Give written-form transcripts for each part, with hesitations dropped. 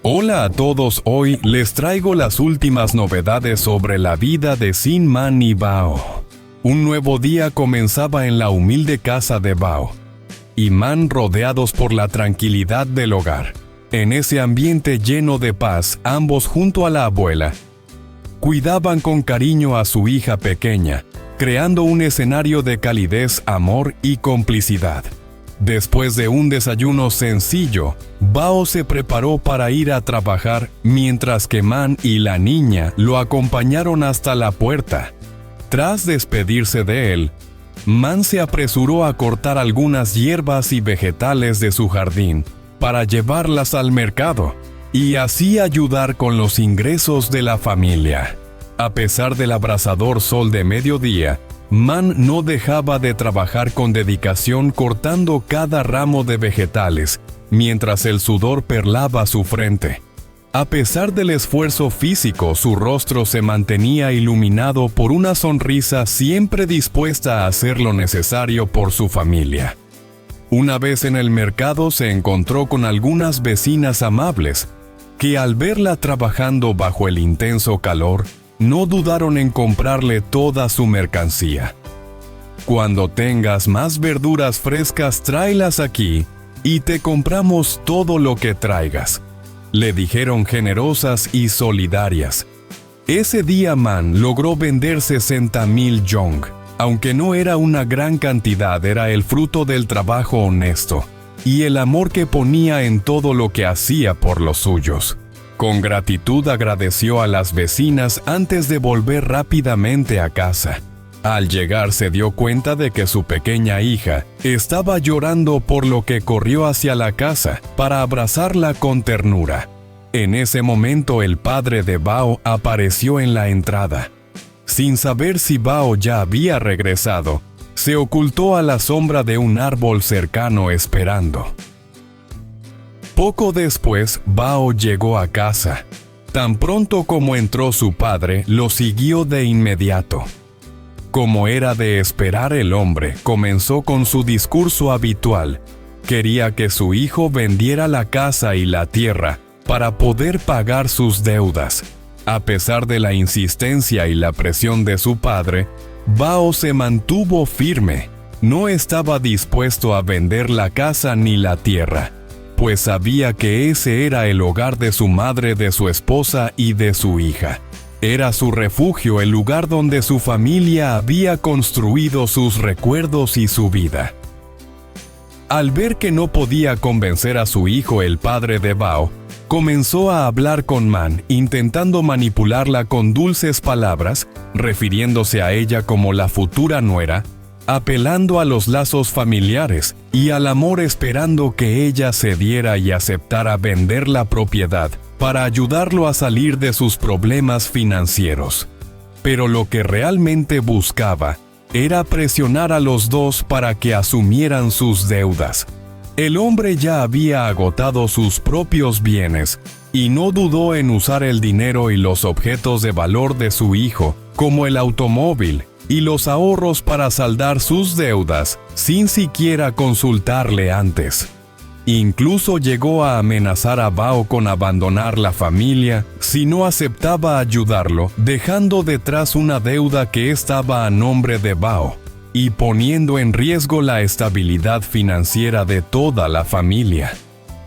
Hola a todos, hoy les traigo las últimas novedades sobre la vida de Sin Man y Bao. Un nuevo día comenzaba en la humilde casa de Bao y Man, rodeados por la tranquilidad del hogar. En ese ambiente lleno de paz, ambos junto a la abuela, cuidaban con cariño a su hija pequeña, creando un escenario de calidez, amor y complicidad. Después de un desayuno sencillo, Bao se preparó para ir a trabajar, mientras que Man y la niña lo acompañaron hasta la puerta. Tras despedirse de él, Man se apresuró a cortar algunas hierbas y vegetales de su jardín para llevarlas al mercado y así ayudar con los ingresos de la familia. A pesar del abrasador sol de mediodía, Man no dejaba de trabajar con dedicación cortando cada ramo de vegetales, mientras el sudor perlaba su frente. A pesar del esfuerzo físico, su rostro se mantenía iluminado por una sonrisa siempre dispuesta a hacer lo necesario por su familia. Una vez en el mercado se encontró con algunas vecinas amables, que al verla trabajando bajo el intenso calor, no dudaron en comprarle toda su mercancía. Cuando tengas más verduras frescas, tráelas aquí y te compramos todo lo que traigas, le dijeron generosas y solidarias. Ese día Man logró vender 60,000 yong. Aunque no era una gran cantidad, era el fruto del trabajo honesto y el amor que ponía en todo lo que hacía por los suyos. Con gratitud agradeció a las vecinas antes de volver rápidamente a casa. Al llegar se dio cuenta de que su pequeña hija estaba llorando, por lo que corrió hacia la casa para abrazarla con ternura. En ese momento el padre de Bao apareció en la entrada. Sin saber si Bao ya había regresado, se ocultó a la sombra de un árbol cercano esperando. Poco después, Bao llegó a casa. Tan pronto como entró su padre, lo siguió de inmediato. Como era de esperar, el hombre comenzó con su discurso habitual. Quería que su hijo vendiera la casa y la tierra para poder pagar sus deudas. A pesar de la insistencia y la presión de su padre, Bao se mantuvo firme. No estaba dispuesto a vender la casa ni la tierra, pues sabía que ese era el hogar de su madre, de su esposa y de su hija. Era su refugio, el lugar donde su familia había construido sus recuerdos y su vida. Al ver que no podía convencer a su hijo, el padre de Bao comenzó a hablar con Man, intentando manipularla con dulces palabras, refiriéndose a ella como la futura nuera, apelando a los lazos familiares y al amor, esperando que ella cediera y aceptara vender la propiedad para ayudarlo a salir de sus problemas financieros. Pero lo que realmente buscaba era presionar a los dos para que asumieran sus deudas. El hombre ya había agotado sus propios bienes y no dudó en usar el dinero y los objetos de valor de su hijo, como el automóvil y los ahorros, para saldar sus deudas sin siquiera consultarle antes. Incluso llegó a amenazar a Bao con abandonar la familia si no aceptaba ayudarlo, dejando detrás una deuda que estaba a nombre de Bao y poniendo en riesgo la estabilidad financiera de toda la familia.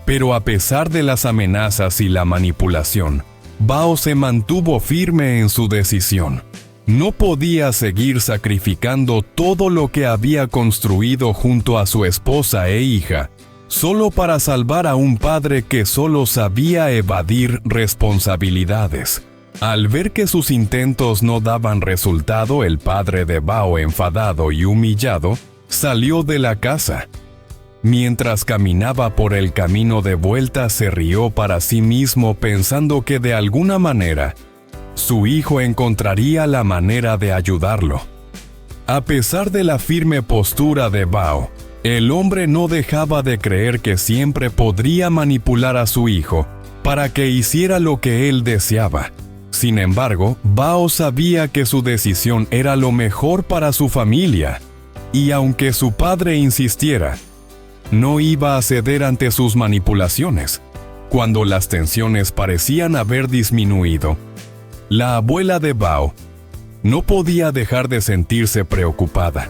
Pero a pesar de las amenazas y la manipulación, Bao se mantuvo firme en su decisión. No podía seguir sacrificando todo lo que había construido junto a su esposa e hija, solo para salvar a un padre que solo sabía evadir responsabilidades. Al ver que sus intentos no daban resultado, el padre de Bao, enfadado y humillado, salió de la casa. Mientras caminaba por el camino de vuelta, se rió para sí mismo, pensando que de alguna manera su hijo encontraría la manera de ayudarlo. A pesar de la firme postura de Bao, el hombre no dejaba de creer que siempre podría manipular a su hijo para que hiciera lo que él deseaba. Sin embargo, Bao sabía que su decisión era lo mejor para su familia, y aunque su padre insistiera, no iba a ceder ante sus manipulaciones. Cuando las tensiones parecían haber disminuido, la abuela de Bao no podía dejar de sentirse preocupada.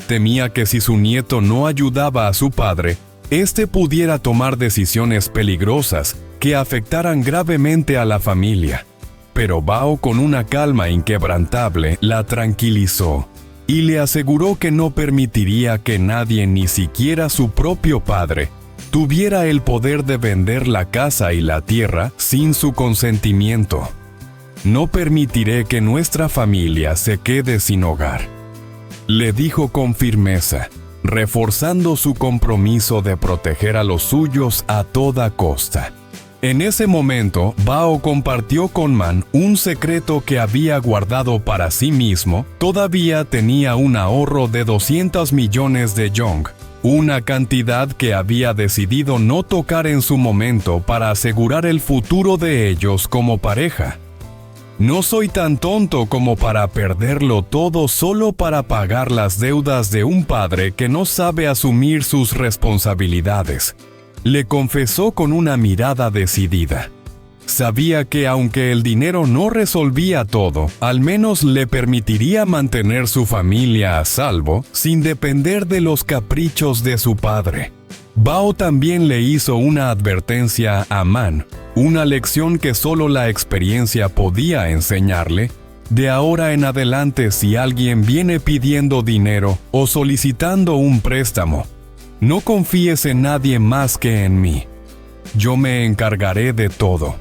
Temía que si su nieto no ayudaba a su padre, éste pudiera tomar decisiones peligrosas que afectaran gravemente a la familia. Pero Bao, con una calma inquebrantable, la tranquilizó y le aseguró que no permitiría que nadie, ni siquiera su propio padre, tuviera el poder de vender la casa y la tierra sin su consentimiento. No permitiré que nuestra familia se quede sin hogar, le dijo con firmeza, reforzando su compromiso de proteger a los suyos a toda costa. En ese momento, Bao compartió con Man un secreto que había guardado para sí mismo. Todavía tenía un ahorro de 200 millones de yong, una cantidad que había decidido no tocar en su momento para asegurar el futuro de ellos como pareja. No soy tan tonto como para perderlo todo solo para pagar las deudas de un padre que no sabe asumir sus responsabilidades, le confesó con una mirada decidida. Sabía que aunque el dinero no resolvía todo, al menos le permitiría mantener su familia a salvo sin depender de los caprichos de su padre. Bao también le hizo una advertencia a Man, una lección que solo la experiencia podía enseñarle. De ahora en adelante, si alguien viene pidiendo dinero o solicitando un préstamo, no confíes en nadie más que en mí. Yo me encargaré de todo.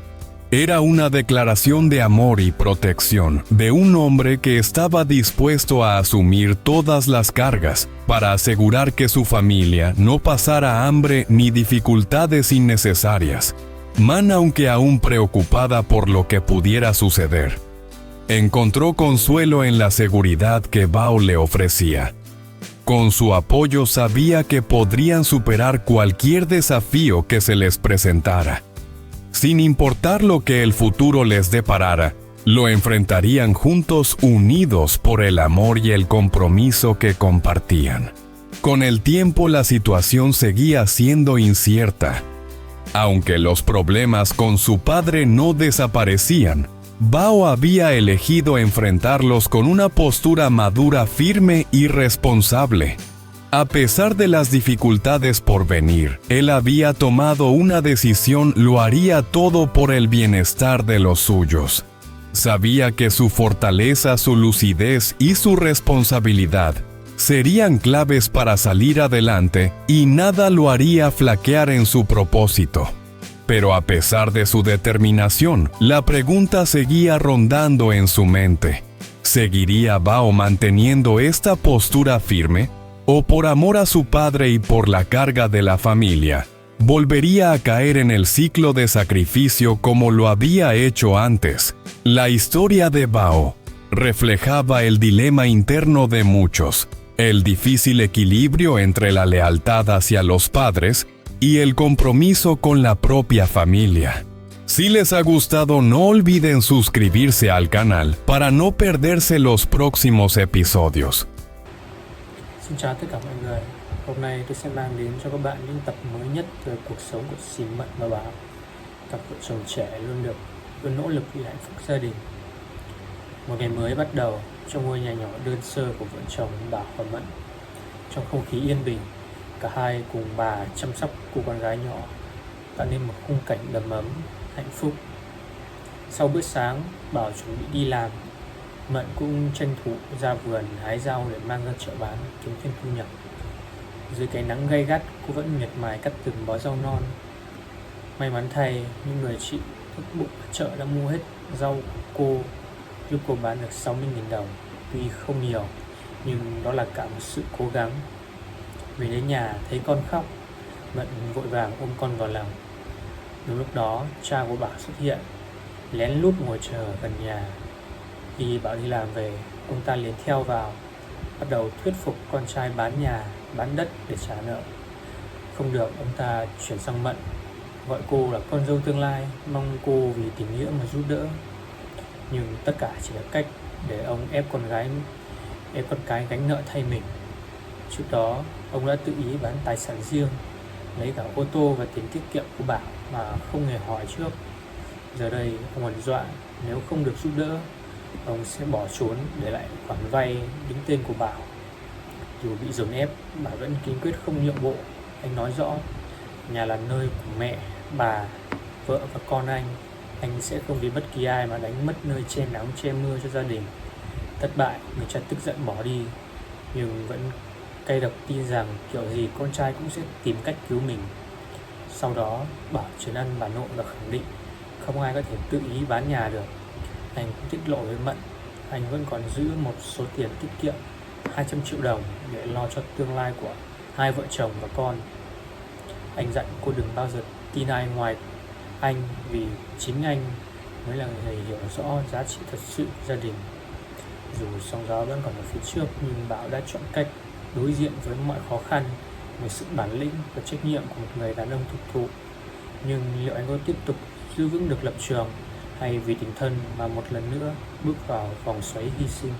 Era una declaración de amor y protección de un hombre que estaba dispuesto a asumir todas las cargas para asegurar que su familia no pasara hambre ni dificultades innecesarias. Man, aunque aún preocupada por lo que pudiera suceder, encontró consuelo en la seguridad que Bao le ofrecía. Con su apoyo sabía que podrían superar cualquier desafío que se les presentara. Sin importar lo que el futuro les deparara, lo enfrentarían juntos, unidos por el amor y el compromiso que compartían. Con el tiempo la situación seguía siendo incierta. Aunque los problemas con su padre no desaparecían, Bao había elegido enfrentarlos con una postura madura, firme y responsable. A pesar de las dificultades por venir, él había tomado una decisión: lo haría todo por el bienestar de los suyos. Sabía que su fortaleza, su lucidez y su responsabilidad serían claves para salir adelante y nada lo haría flaquear en su propósito. Pero a pesar de su determinación, la pregunta seguía rondando en su mente. ¿Seguiría Bao manteniendo esta postura firme? ¿O por amor a su padre y por la carga de la familia, volvería a caer en el ciclo de sacrificio como lo había hecho antes? La historia de Bao reflejaba el dilema interno de muchos, el difícil equilibrio entre la lealtad hacia los padres y el compromiso con la propia familia. Si les ha gustado, no olviden suscribirse al canal para no perderse los próximos episodios. Xin chào tất cả mọi người. Hôm nay tôi sẽ mang đến cho các bạn những tập mới nhất về cuộc sống của Xìn Mận và Bảo, cặp vợ chồng trẻ luôn nỗ lực vì hạnh phúc gia đình. Một ngày mới bắt đầu trong ngôi nhà nhỏ đơn sơ của vợ chồng Bảo và Mận. Trong không khí yên bình, cả hai cùng bà chăm sóc cô con gái nhỏ, tạo nên một khung cảnh đầm ấm, hạnh phúc. Sau bữa sáng, Bảo chuẩn bị đi làm, Mận cũng tranh thủ ra vườn hái rau để mang ra chợ bán kiếm thêm thu nhập. Dưới cái nắng gay gắt, cô vẫn miệt mài cắt từng bó rau non. May mắn thay, những người chị thức bụng ở chợ đã mua hết rau của cô, giúp cô bán được 60.000 đồng. Tuy không nhiều, nhưng đó là cả một sự cố gắng. Về đến nhà thấy con khóc, Mận vội vàng ôm con vào lòng. Đúng lúc đó, cha của Bảo xuất hiện, lén lút ngồi chờ gần nhà. Khi Bảo đi làm về, ông ta liền theo vào, bắt đầu thuyết phục con trai bán nhà, bán đất để trả nợ. Không được, ông ta chuyển sang Mận, gọi cô là con dâu tương lai, mong cô vì tình nghĩa mà giúp đỡ. Nhưng tất cả chỉ là cách để ông ép con cái gánh nợ thay mình. Trước đó, ông đã tự ý bán tài sản riêng, lấy cả ô tô và tiền tiết kiệm của Bảo mà không hề hỏi trước. Giờ đây ông hằn dọa nếu không được giúp đỡ, ông sẽ bỏ trốn để lại khoản vay đứng tên của Bảo. Dù bị dồn ép, Bảo vẫn kiên quyết không nhượng bộ. Anh nói rõ, nhà là nơi của mẹ, bà, vợ và con anh sẽ không vì bất kỳ ai mà đánh mất nơi che nắng che mưa cho gia đình. Thất bại, người cha tức giận bỏ đi, nhưng vẫn cay độc tin rằng kiểu gì con trai cũng sẽ tìm cách cứu mình. Sau đó, Bảo trấn an bà nội và khẳng định không ai có thể tự ý bán nhà được. Anh cũng tiết lộ với Mận, anh vẫn còn giữ một số tiền tiết kiệm 200 triệu đồng để lo cho tương lai của hai vợ chồng và con. Anh dặn cô đừng bao giờ tin ai ngoài anh, vì chính anh mới là người hiểu rõ giá trị thật sự của gia đình. Dù sóng gió vẫn còn ở phía trước, nhưng Bảo đã chọn cách đối diện với mọi khó khăn với sự bản lĩnh và trách nhiệm của một người đàn ông thực thụ. Nhưng liệu anh có tiếp tục giữ vững được lập trường, hay vì tình thân mà một lần nữa bước vào vòng xoáy hy sinh?